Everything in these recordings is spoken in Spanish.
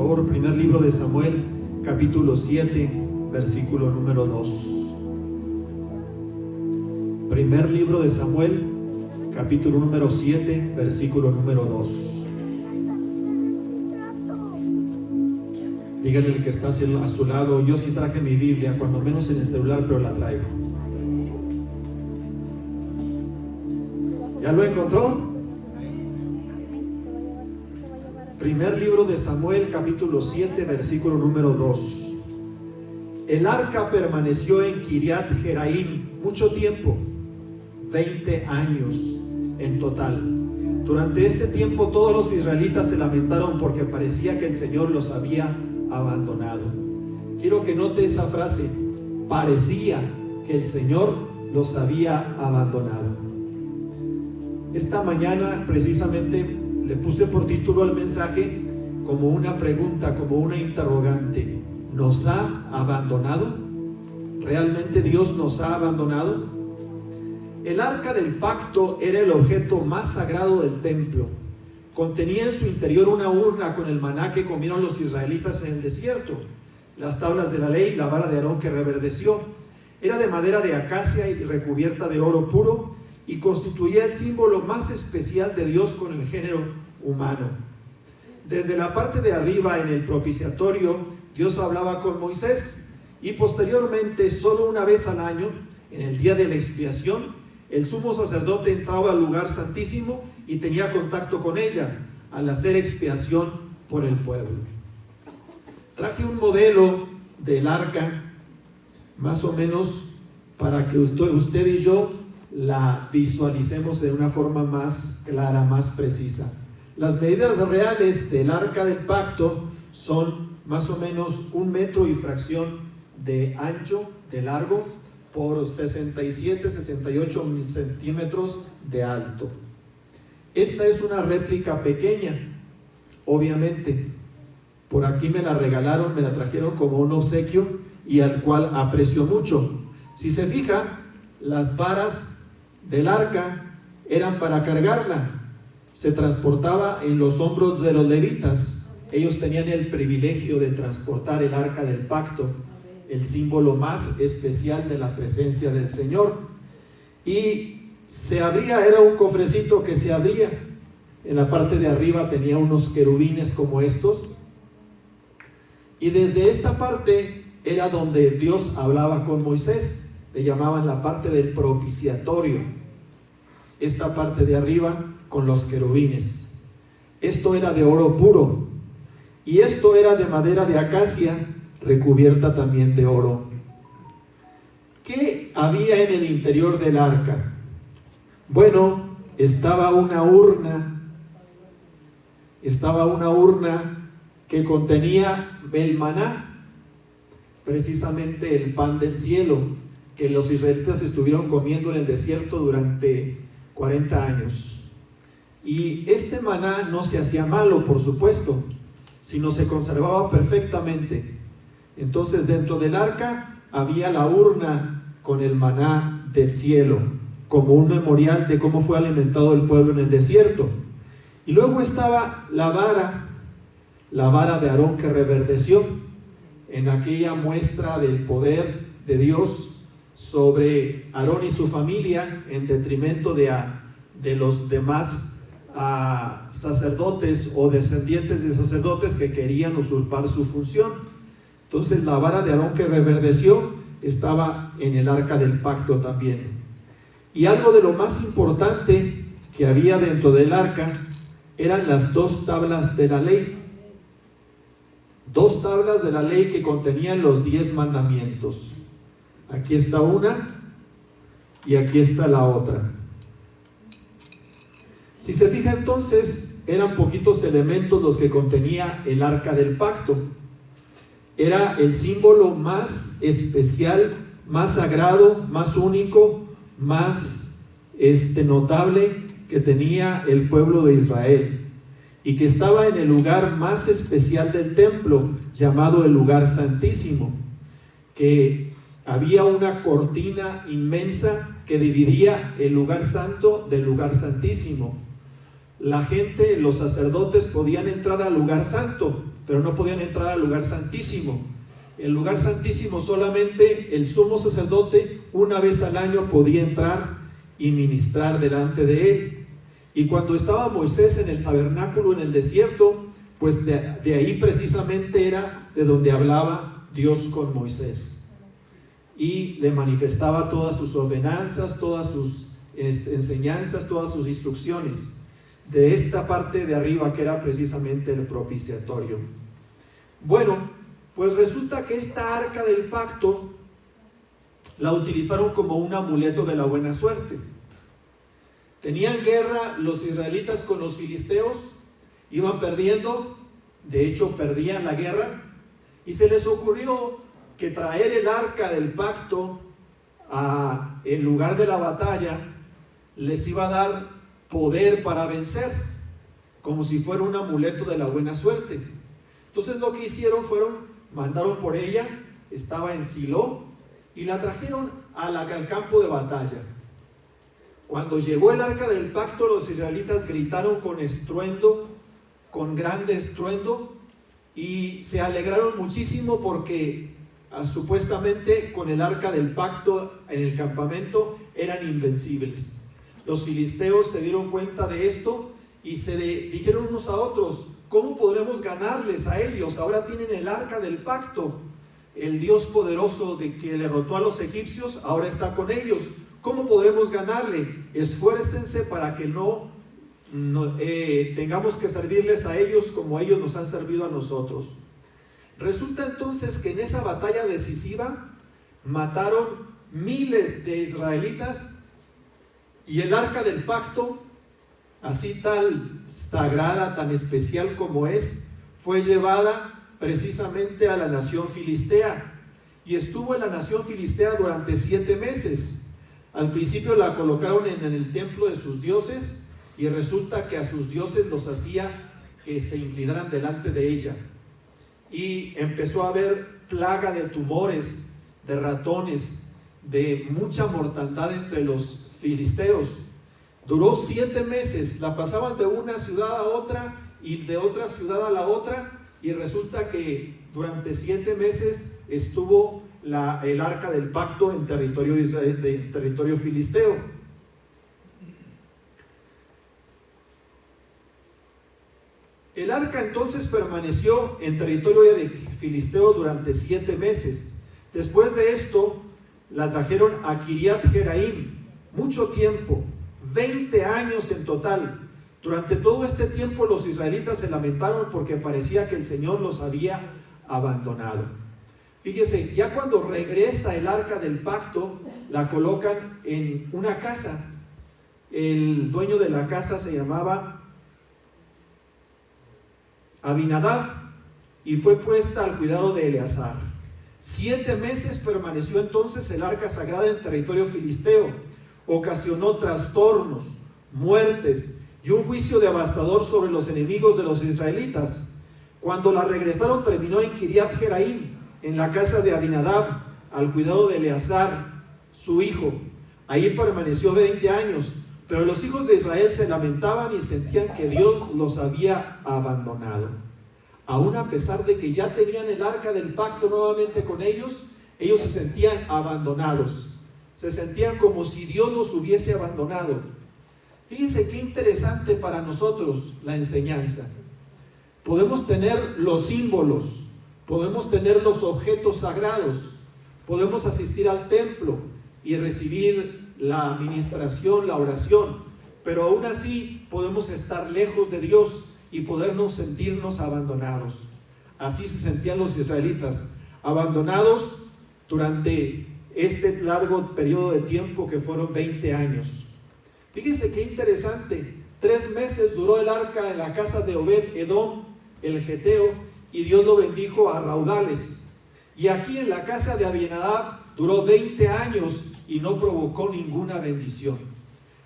favor, primer libro de Samuel, capítulo 7, versículo número 2. Primer libro de Samuel, capítulo número 7, versículo número 2. Díganle al que está a su lado: yo sí traje mi Biblia, cuando menos en el celular, pero la traigo. ¿Ya lo encontró? Primer libro de Samuel, capítulo 7, versículo número 2. El arca permaneció en Kiriat Jeraim mucho tiempo, 20 años en total. Durante este tiempo todos los israelitas se lamentaron porque parecía que el Señor los había abandonado. Quiero que note esa frase: parecía que el Señor los había abandonado. Esta mañana precisamente le puse por título al mensaje como una pregunta, como una interrogante. ¿Nos ha abandonado? ¿Realmente Dios nos ha abandonado? El arca del pacto era el objeto más sagrado del templo. Contenía en su interior una urna con el maná que comieron los israelitas en el desierto, las tablas de la ley, la vara de Aarón que reverdeció. Era de madera de acacia y recubierta de oro puro, y constituía el símbolo más especial de Dios con el género humano. Desde la parte de arriba, en el propiciatorio, Dios hablaba con Moisés, y posteriormente, solo una vez al año, en el día de la expiación, el sumo sacerdote entraba al lugar santísimo y tenía contacto con ella al hacer expiación por el pueblo. Traje un modelo del arca, más o menos para que usted y yo la visualicemos de una forma más clara, más precisa. Las medidas reales del arca del pacto son más o menos 1 metro y fracción de ancho, de largo, por 68 centímetros de alto. Esta es una réplica pequeña, obviamente. Por aquí me la regalaron, me la trajeron como un obsequio y al cual aprecio mucho. Si se fija, las varas del arca eran para cargarla. Se transportaba en los hombros de los levitas. Ellos tenían el privilegio de transportar el arca del pacto, el símbolo más especial de la presencia del Señor. Y se abría, era un cofrecito que se abría. En la parte de arriba tenía unos querubines como estos. Y desde esta parte era donde Dios hablaba con Moisés. Le llamaban la parte del propiciatorio. Esta parte de arriba con los querubines. Esto era de oro puro. Y esto era de madera de acacia, recubierta también de oro. ¿Qué había en el interior del arca? Bueno, estaba una urna que contenía el maná, precisamente el pan del cielo, que los israelitas estuvieron comiendo en el desierto durante 40 años. Y este maná no se hacía malo, por supuesto, sino se conservaba perfectamente. Entonces, dentro del arca había la urna con el maná del cielo, como un memorial de cómo fue alimentado el pueblo en el desierto. Y luego estaba la vara de Aarón que reverdeció, en aquella muestra del poder de Dios sobre Aarón y su familia, en detrimento de los demás sacerdotes o descendientes de sacerdotes que querían usurpar su función. Entonces la vara de Aarón que reverdeció estaba en el arca del pacto también. Y algo de lo más importante que había dentro del arca eran las 2 tablas de la ley. 2 tablas de la ley que contenían los 10 mandamientos. Aquí está una y aquí está la otra. Si se fija, entonces, eran poquitos elementos los que contenía el arca del pacto. Era el símbolo más especial, más sagrado, más único, más notable que tenía el pueblo de Israel, y que estaba en el lugar más especial del templo, llamado el lugar santísimo, que había una cortina inmensa que dividía el lugar santo del lugar santísimo. La gente, los sacerdotes, podían entrar al lugar santo, pero no podían entrar al lugar santísimo. El lugar santísimo solamente el sumo sacerdote una vez al año podía entrar y ministrar delante de él. Y cuando estaba Moisés en el tabernáculo en el desierto, pues de ahí precisamente era de donde hablaba Dios con Moisés y le manifestaba todas sus ordenanzas, todas sus enseñanzas, todas sus instrucciones de esta parte de arriba que era precisamente el propiciatorio. Bueno, pues resulta que esta arca del pacto la utilizaron como un amuleto de la buena suerte. Tenían guerra los israelitas con los filisteos, iban perdiendo, de hecho perdían la guerra, y se les ocurrió que traer el arca del pacto a el lugar de la batalla les iba a dar poder para vencer, como si fuera un amuleto de la buena suerte. Entonces lo que hicieron mandaron por ella, estaba en Silo, y la trajeron al campo de batalla. Cuando llegó el arca del pacto, los israelitas gritaron con estruendo, con grande estruendo, y se alegraron muchísimo porque supuestamente con el arca del pacto en el campamento eran invencibles. Los filisteos se dieron cuenta de esto y se dijeron unos a otros: ¿cómo podremos ganarles a ellos? Ahora tienen el arca del pacto. El Dios poderoso que derrotó a los egipcios ahora está con ellos. ¿Cómo podremos ganarle? Esfuércense para que no tengamos que servirles a ellos como ellos nos han servido a nosotros. Resulta entonces que en esa batalla decisiva mataron miles de israelitas, y el arca del pacto, así tan sagrada, tan especial como es, fue llevada precisamente a la nación filistea, y estuvo en la nación filistea durante 7 meses. Al principio la colocaron en el templo de sus dioses, y resulta que a sus dioses los hacía que se inclinaran delante de ella, y empezó a haber plaga de tumores, de ratones, de mucha mortandad entre los filisteos. Duró 7 meses, la pasaban de una ciudad a otra y de otra ciudad a la otra, y resulta que durante 7 meses estuvo el arca del pacto en territorio filisteo. El arca entonces permaneció en territorio filisteo durante 7 meses. Después de esto la trajeron a Kiriat Jearim, mucho tiempo, 20 años en total. Durante todo este tiempo los israelitas se lamentaron porque parecía que el Señor los había abandonado. Fíjese, ya cuando regresa el arca del pacto, la colocan en una casa. El dueño de la casa se llamaba Abinadab y fue puesta al cuidado de Eleazar. 7 meses permaneció entonces el arca sagrada en territorio filisteo. Ocasionó trastornos, muertes y un juicio devastador sobre los enemigos de los israelitas. Cuando la regresaron, terminó en Kiriat Jearim, en la casa de Abinadab, al cuidado de Eleazar, su hijo. Ahí permaneció 20 años, pero los hijos de Israel se lamentaban y sentían que Dios los había abandonado. Aún a pesar de que ya tenían el arca del pacto nuevamente con ellos se sentían abandonados. Se sentían como si Dios los hubiese abandonado. Fíjense qué interesante para nosotros la enseñanza. Podemos tener los símbolos, podemos tener los objetos sagrados, podemos asistir al templo y recibir la administración, la oración, pero aún así podemos estar lejos de Dios y podernos sentirnos abandonados. Así se sentían los israelitas, abandonados durante este largo periodo de tiempo que fueron 20 años. Fíjense qué interesante. 3 meses duró el arca en la casa de Obed Edom, el geteo, y Dios lo bendijo a raudales. Y aquí en la casa de Abinadab duró 20 años y no provocó ninguna bendición.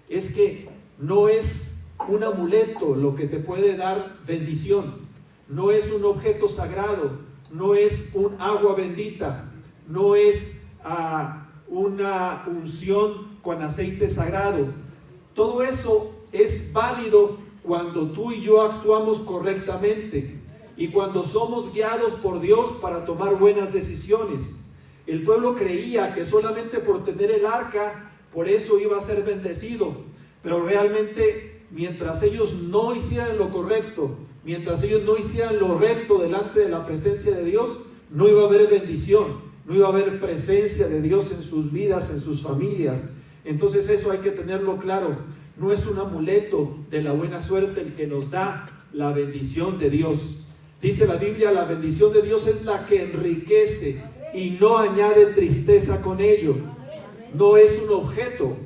Es que no es un amuleto lo que te puede dar bendición, no es un objeto sagrado, no es un agua bendita, no es una unción con aceite sagrado. Todo eso es válido cuando tú y yo actuamos correctamente. y cuando somos guiados por Dios para tomar buenas decisiones. El pueblo creía que solamente por tener el arca, por eso iba a ser bendecido, pero realmente mientras ellos no hicieran lo correcto, mientras ellos no hicieran lo recto delante de la presencia de Dios, no iba a haber bendición, no iba a haber presencia de Dios en sus vidas, en sus familias. Entonces eso hay que tenerlo claro. No es un amuleto de la buena suerte el que nos da la bendición de Dios. Dice la Biblia, la bendición de Dios es la que enriquece y no añade tristeza con ello. No es un objeto,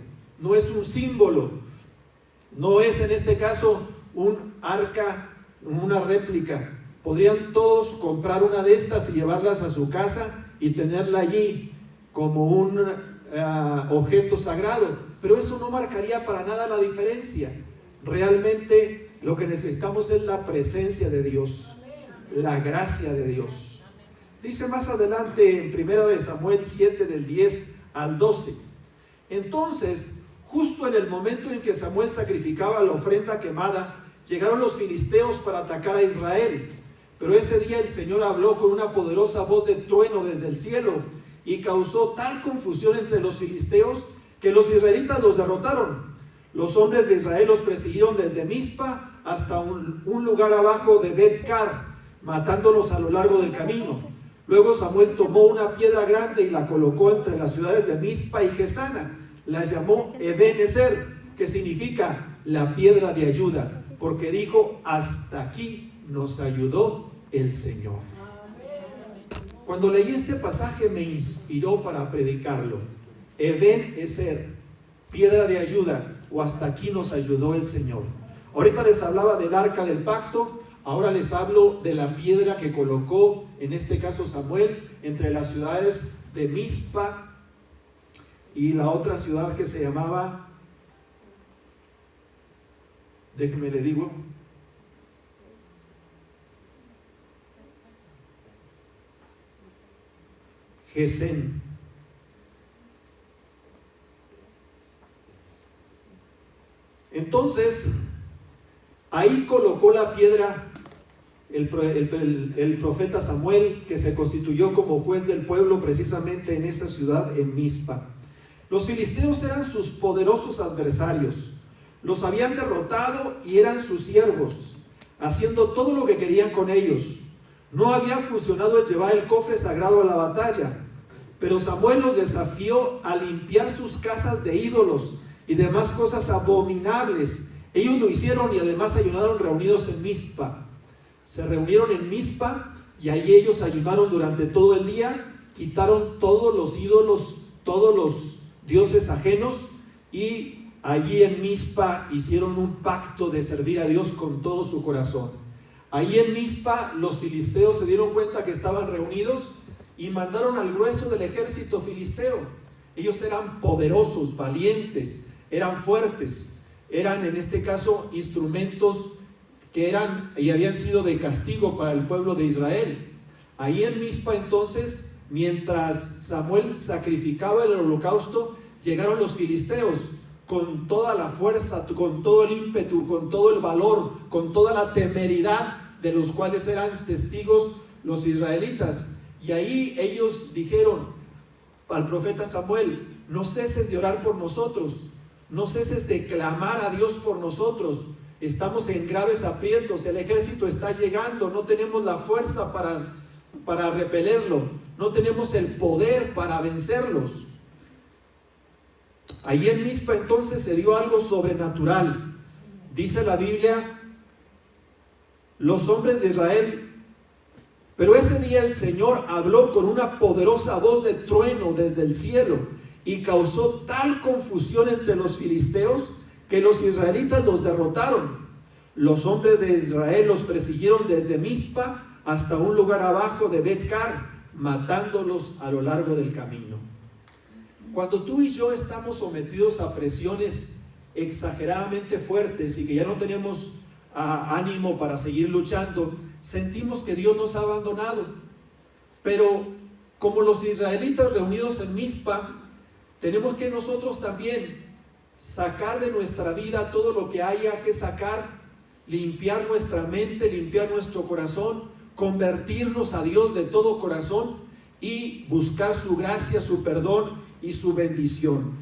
no es un símbolo, no es en este caso un arca, una réplica. Podrían todos comprar una de estas y llevarlas a su casa y tenerla allí como un objeto sagrado, pero eso no marcaría para nada la diferencia. Realmente lo que necesitamos es la presencia de Dios, la gracia de Dios. Dice más adelante en 1 Samuel 7 del 10 al 12: entonces, justo en el momento en que Samuel sacrificaba la ofrenda quemada, llegaron los filisteos para atacar a Israel. Pero ese día el Señor habló con una poderosa voz de trueno desde el cielo y causó tal confusión entre los filisteos que los israelitas los derrotaron. Los hombres de Israel los persiguieron desde Mizpa hasta un lugar abajo de Bet-Car, matándolos a lo largo del camino. Luego Samuel tomó una piedra grande y la colocó entre las ciudades de Mizpa y Gesana. La llamó Eben-Ezer, que significa la piedra de ayuda, porque dijo: hasta aquí nos ayudó el Señor. Cuando leí este pasaje me inspiró para predicarlo. Eben-Ezer, piedra de ayuda, o hasta aquí nos ayudó el Señor. Ahorita les hablaba del arca del pacto, ahora les hablo de la piedra que colocó, en este caso Samuel, entre las ciudades de Mizpa y la otra ciudad que se llamaba, déjenme le digo, Gesén. Entonces, ahí colocó la piedra el profeta Samuel, que se constituyó como juez del pueblo precisamente en esa ciudad, en Mizpa. Los filisteos eran sus poderosos adversarios, los habían derrotado y eran sus siervos, haciendo todo lo que querían con ellos. No había funcionado el llevar el cofre sagrado a la batalla, pero Samuel los desafió a limpiar sus casas de ídolos y demás cosas abominables. Ellos lo hicieron y además ayunaron reunidos en Mizpa. Se reunieron en Mizpa y ahí ellos ayunaron durante todo el día, quitaron todos los ídolos, todos los dioses ajenos, y allí en Mizpa hicieron un pacto de servir a Dios con todo su corazón. Ahí en Mizpa los filisteos se dieron cuenta que estaban reunidos y mandaron al grueso del ejército filisteo. Ellos eran poderosos, valientes, eran fuertes, eran en este caso instrumentos que eran y habían sido de castigo para el pueblo de Israel. Ahí en Mizpa entonces, mientras Samuel sacrificaba el holocausto, llegaron los filisteos con toda la fuerza, con todo el ímpetu, con todo el valor, con toda la temeridad de los cuales eran testigos los israelitas. Y ahí ellos dijeron al profeta Samuel: no ceses de orar por nosotros, no ceses de clamar a Dios por nosotros. Estamos en graves aprietos, el ejército está llegando, no tenemos la fuerza para repelerlo, no tenemos el poder para vencerlos. Allí en Mizpa entonces se dio algo sobrenatural. Dice la Biblia, los hombres de Israel, pero ese día el Señor habló con una poderosa voz de trueno desde el cielo y causó tal confusión entre los filisteos que los israelitas los derrotaron. Los hombres de Israel los persiguieron desde Mizpa hasta un lugar abajo de Bet-Car, matándolos a lo largo del camino. Cuando tú y yo estamos sometidos a presiones exageradamente fuertes y que ya no tenemos ánimo para seguir luchando, sentimos que Dios nos ha abandonado. Pero como los israelitas reunidos en Mizpa, tenemos que nosotros también sacar de nuestra vida todo lo que haya que sacar, limpiar nuestra mente, limpiar nuestro corazón, convertirnos a Dios de todo corazón y buscar su gracia, su perdón y su bendición.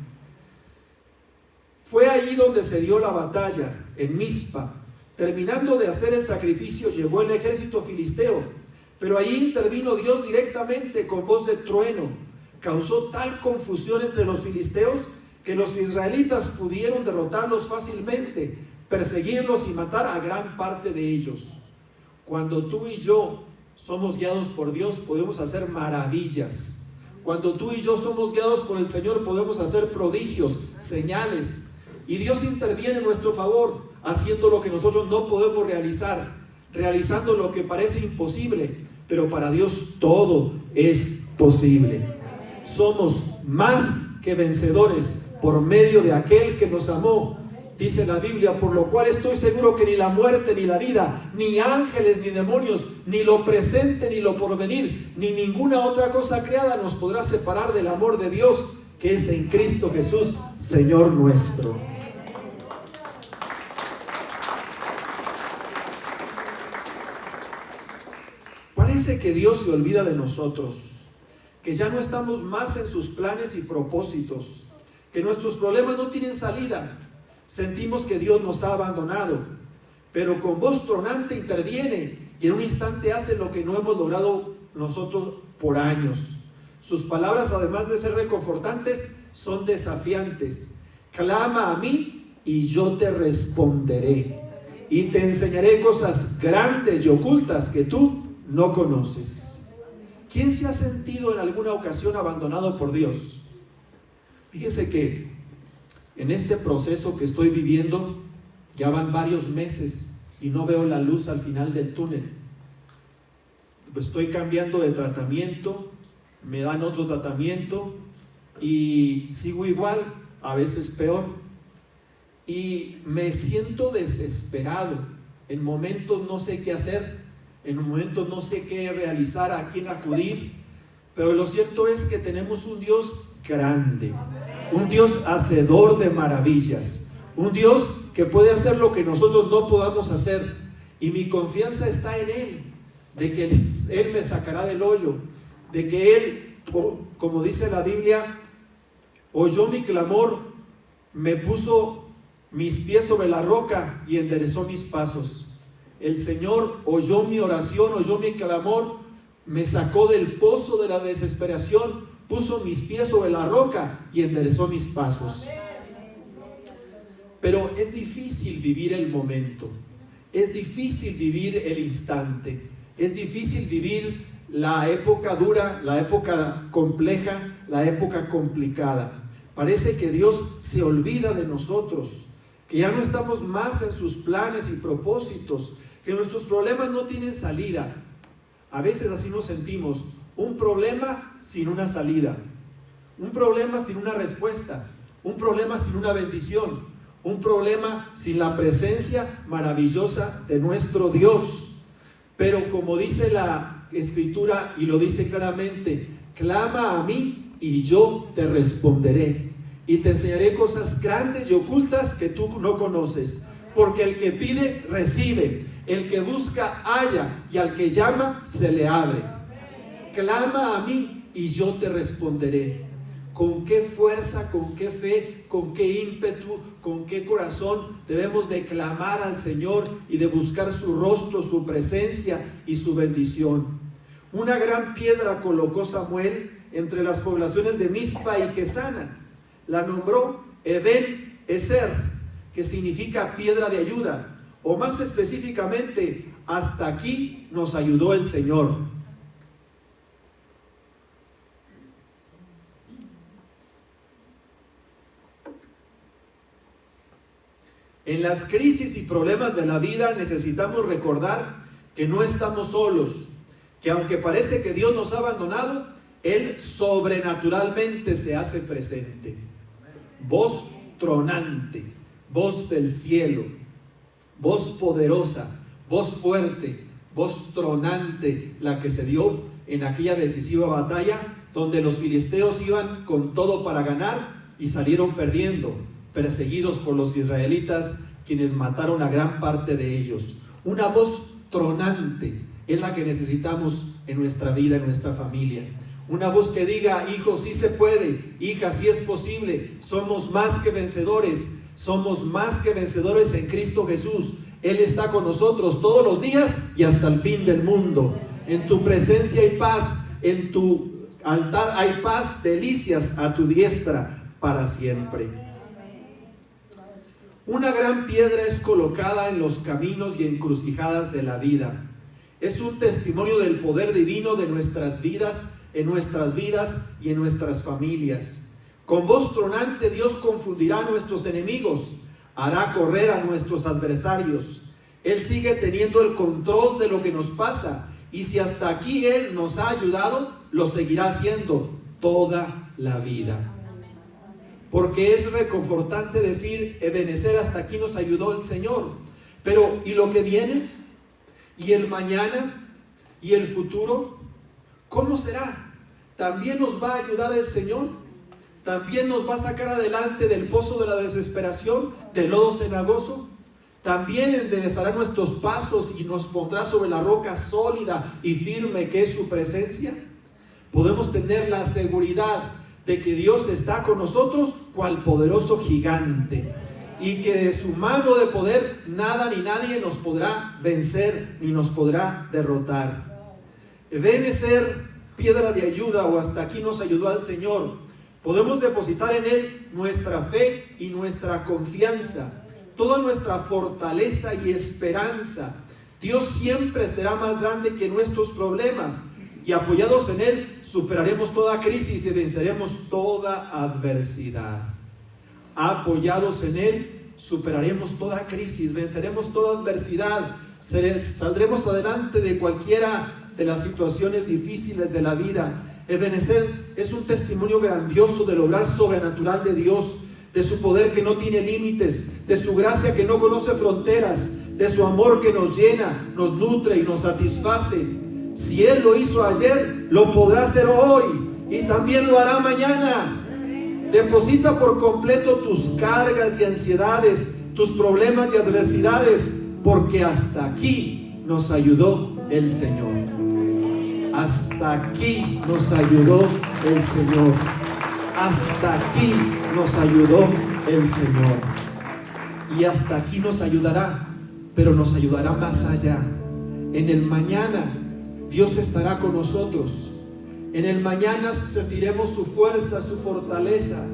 Fue allí donde se dio la batalla, en Mizpa. Terminando de hacer el sacrificio, llegó el ejército filisteo, pero allí intervino Dios directamente con voz de trueno. Causó tal confusión entre los filisteos que los israelitas pudieron derrotarlos fácilmente, perseguirlos y matar a gran parte de ellos. Cuando tú y yo somos guiados por Dios, podemos hacer maravillas. Cuando tú y yo somos guiados por el Señor, podemos hacer prodigios, señales. Y Dios interviene en nuestro favor, haciendo lo que nosotros no podemos realizar, realizando lo que parece imposible, pero para Dios todo es posible. Somos más que vencedores por medio de aquel que nos amó. Dice la Biblia, por lo cual estoy seguro que ni la muerte, ni la vida, ni ángeles, ni demonios, ni lo presente, ni lo porvenir, ni ninguna otra cosa creada nos podrá separar del amor de Dios, que es en Cristo Jesús, Señor nuestro. Parece que Dios se olvida de nosotros, que ya no estamos más en sus planes y propósitos, que nuestros problemas no tienen salida. Sentimos que Dios nos ha abandonado, pero con voz tronante interviene y en un instante hace lo que no hemos logrado nosotros por años. Sus palabras, además de ser reconfortantes, son desafiantes. Clama a mí y yo te responderé y te enseñaré cosas grandes y ocultas que tú no conoces. ¿Quién se ha sentido en alguna ocasión abandonado por Dios? Fíjese que en este proceso que estoy viviendo ya van varios meses y no veo la luz al final del túnel. Estoy cambiando de tratamiento, me dan otro tratamiento y sigo igual, a veces peor. Y me siento desesperado. En momentos no sé qué hacer, en momentos no sé qué realizar, a quién acudir. Pero lo cierto es que tenemos un Dios grande, un Dios hacedor de maravillas, un Dios que puede hacer lo que nosotros no podamos hacer, y mi confianza está en Él, de que Él me sacará del hoyo, de que Él, como dice la Biblia, oyó mi clamor, me puso mis pies sobre la roca y enderezó mis pasos. El Señor oyó mi oración, oyó mi clamor, me sacó del pozo de la desesperación, puso mis pies sobre la roca y enderezó mis pasos. Pero es difícil vivir el momento, es difícil vivir el instante, es difícil vivir la época dura, la época compleja, la época complicada. Parece que Dios se olvida de nosotros, que ya no estamos más en sus planes y propósitos, que nuestros problemas no tienen salida. A veces así nos sentimos, un problema sin una salida, un problema sin una respuesta, un problema sin una bendición, un problema sin la presencia maravillosa de nuestro Dios. Pero como dice la Escritura y lo dice claramente, clama a mí y yo te responderé y te enseñaré cosas grandes y ocultas que tú no conoces, porque el que pide recibe, el que busca halla y al que llama se le abre. Clama a mí y yo te responderé. ¿Con qué fuerza, con qué fe, con qué ímpetu, con qué corazón debemos de clamar al Señor y de buscar su rostro, su presencia y su bendición? Una gran piedra colocó Samuel entre las poblaciones de Mizpa y Gesana. La nombró Eben Ezer, que significa piedra de ayuda, o más específicamente, hasta aquí nos ayudó el Señor. En las crisis y problemas de la vida necesitamos recordar que no estamos solos, que aunque parece que Dios nos ha abandonado, Él sobrenaturalmente se hace presente. Voz tronante, voz del cielo, voz poderosa, voz fuerte, voz tronante, la que se dio en aquella decisiva batalla donde los filisteos iban con todo para ganar y salieron perdiendo, perseguidos por los israelitas, quienes mataron a gran parte de ellos. Una voz tronante es la que necesitamos en nuestra vida, en nuestra familia. Una voz que diga: hijo, sí se puede, hija, sí es posible, somos más que vencedores, somos más que vencedores en Cristo Jesús. Él está con nosotros todos los días y hasta el fin del mundo. En tu presencia hay paz, en tu altar hay paz, delicias a tu diestra para siempre. Una gran piedra es colocada en los caminos y encrucijadas de la vida. Es un testimonio del poder divino de nuestras vidas, en nuestras vidas y en nuestras familias. Con voz tronante Dios confundirá a nuestros enemigos, hará correr a nuestros adversarios. Él sigue teniendo el control de lo que nos pasa, y si hasta aquí Él nos ha ayudado, lo seguirá haciendo toda la vida. Porque es reconfortante decir: Ebenezer, hasta aquí nos ayudó el Señor. Pero ¿y lo que viene? ¿Y el mañana? ¿Y el futuro? ¿Cómo será? ¿También nos va a ayudar el Señor? ¿También nos va a sacar adelante del pozo de la desesperación, del lodo cenagoso? ¿También enderezará nuestros pasos y nos pondrá sobre la roca sólida y firme que es su presencia? Podemos tener la seguridad de que Dios está con nosotros cual poderoso gigante, y que de su mano de poder nada ni nadie nos podrá vencer ni nos podrá derrotar. Ebenezer, piedra de ayuda, o hasta aquí nos ayudó al Señor. Podemos depositar en Él nuestra fe y nuestra confianza, toda nuestra fortaleza y esperanza. Dios siempre será más grande que nuestros problemas, y apoyados en Él superaremos toda crisis y venceremos toda adversidad. Apoyados en Él superaremos toda crisis, venceremos toda adversidad, saldremos adelante de cualquiera de las situaciones difíciles de la vida. Ebenezer es un testimonio grandioso del obrar sobrenatural de Dios, de su poder que no tiene límites, de su gracia que no conoce fronteras, de su amor que nos llena, nos nutre y nos satisface. Si Él lo hizo ayer, lo podrá hacer hoy y también lo hará mañana. Deposita por completo tus cargas y ansiedades, tus problemas y adversidades, porque hasta aquí nos ayudó el Señor. Hasta aquí nos ayudó el Señor. Hasta aquí nos ayudó el Señor. Y hasta aquí nos ayudará, pero nos ayudará más allá. En el mañana Dios estará con nosotros. En el mañana sentiremos su fuerza, su fortaleza.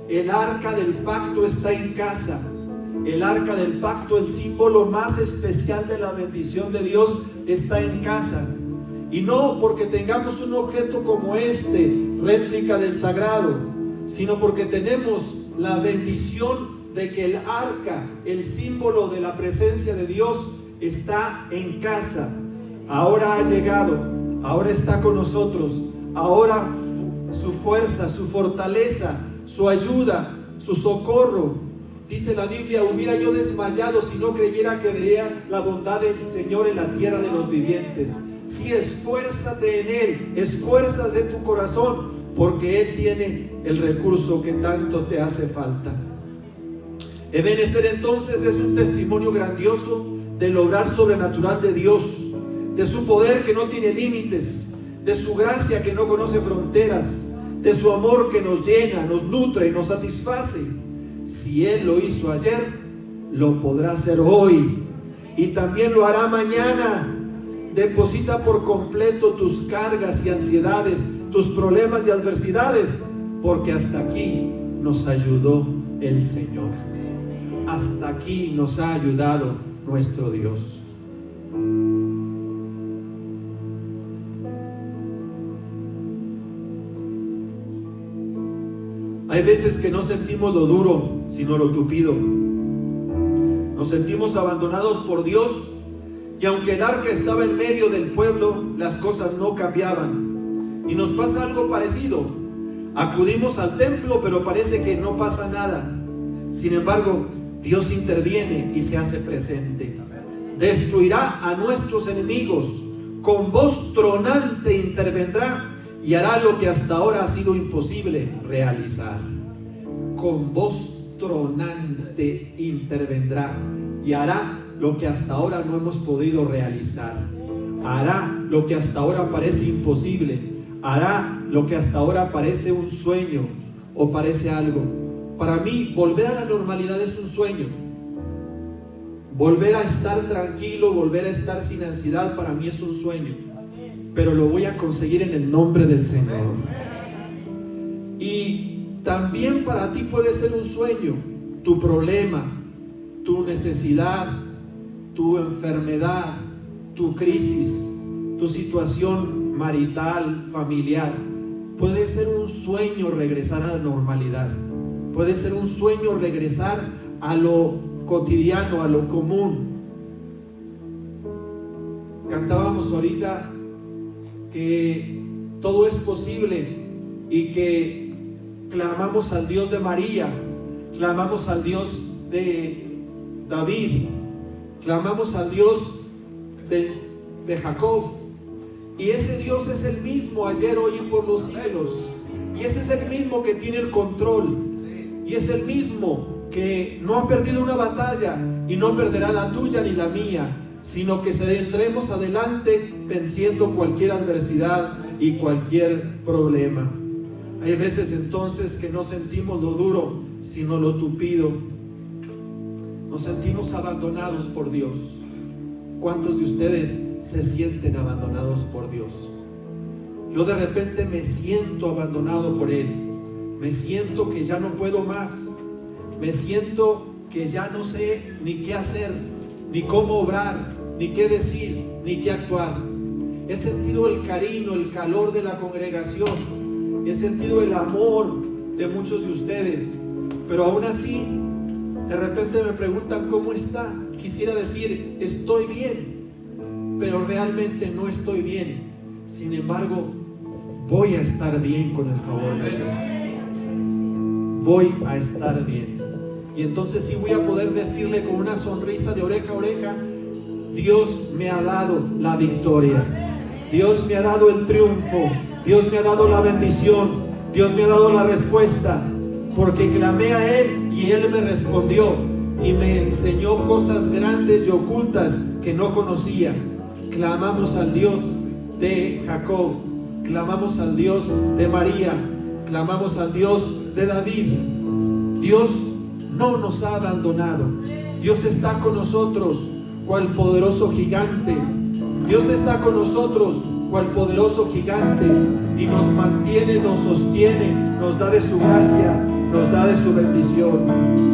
El arca del pacto está en casa. El arca del pacto, el símbolo más especial de la bendición de Dios, está en casa. Y no porque tengamos un objeto como este, réplica del sagrado, sino porque tenemos la bendición de que el arca, el símbolo de la presencia de Dios, está en casa. Ahora ha llegado, ahora está con nosotros, ahora su fuerza, su fortaleza, su ayuda, su socorro. Dice la Biblia: hubiera yo desmayado si no creyera que vería la bondad del Señor en la tierra de los vivientes. Sí, esfuérzate en Él, esfuérzate en tu corazón, porque Él tiene el recurso que tanto te hace falta. Ebenezer entonces es un testimonio grandioso del obrar sobrenatural de Dios, de su poder que no tiene límites, de su gracia que no conoce fronteras, de su amor que nos llena, nos nutre y nos satisface. Si Él lo hizo ayer, lo podrá hacer hoy y también lo hará mañana. Deposita por completo tus cargas y ansiedades, tus problemas y adversidades, porque hasta aquí nos ayudó el Señor. Hasta aquí nos ha ayudado nuestro Dios. Hay veces que no sentimos lo duro, sino lo tupido. Nos sentimos abandonados por Dios, y aunque el arca estaba en medio del pueblo, las cosas no cambiaban. Y nos pasa algo parecido. Acudimos al templo, pero parece que no pasa nada. Sin embargo, Dios interviene y se hace presente. Destruirá a nuestros enemigos, con voz tronante intervendrá y hará lo que hasta ahora ha sido imposible realizar. Con voz tronante intervendrá y hará lo que hasta ahora no hemos podido realizar. hará lo que hasta ahora parece imposible, hará lo que hasta ahora parece un sueño o parece algo. Para mí, volver a la normalidad es un sueño. Volver a estar tranquilo, volver a estar sin ansiedad, para mí es un sueño. Pero lo voy a conseguir en el nombre del Señor. Y también para ti puede ser un sueño tu problema, tu necesidad, tu enfermedad, tu crisis, tu situación marital, familiar. Puede ser un sueño regresar a la normalidad. Puede ser un sueño regresar a lo cotidiano, a lo común. Cantábamos ahorita que todo es posible y que clamamos al Dios de María, clamamos al Dios de David, clamamos al Dios de Jacob, y ese Dios es el mismo ayer, hoy y por los siglos, y ese es el mismo que tiene el control, y es el mismo que no ha perdido una batalla y no perderá la tuya ni la mía, sino que entremos adelante venciendo cualquier adversidad y cualquier problema. Hay veces entonces que no sentimos lo duro, sino lo tupido. Nos sentimos abandonados por Dios. ¿Cuántos de ustedes se sienten abandonados por Dios? Yo de repente me siento abandonado por Él. Me siento que ya no puedo más. Me siento que ya no sé ni qué hacer, ni cómo obrar, ni qué decir, ni qué actuar. He sentido el cariño, el calor de la congregación. He sentido el amor de muchos de ustedes. Pero aún así, de repente me preguntan ¿cómo está? Quisiera decir, estoy bien, pero realmente no estoy bien. Sin embargo, voy a estar bien con el favor de Dios. Voy a estar bien. Y entonces sí voy a poder decirle con una sonrisa de oreja a oreja, Dios me ha dado la victoria. Dios me ha dado el triunfo. Dios me ha dado la bendición. Dios me ha dado la respuesta. Porque clamé a Él y Él me respondió y me enseñó cosas grandes y ocultas que no conocía. Clamamos al Dios de Jacob, clamamos al Dios de María, clamamos al Dios de David. Dios no nos ha abandonado. Dios está con nosotros cual poderoso gigante. Dios está con nosotros cual poderoso gigante y nos mantiene, nos sostiene, nos da de su gracia, nos da de su bendición.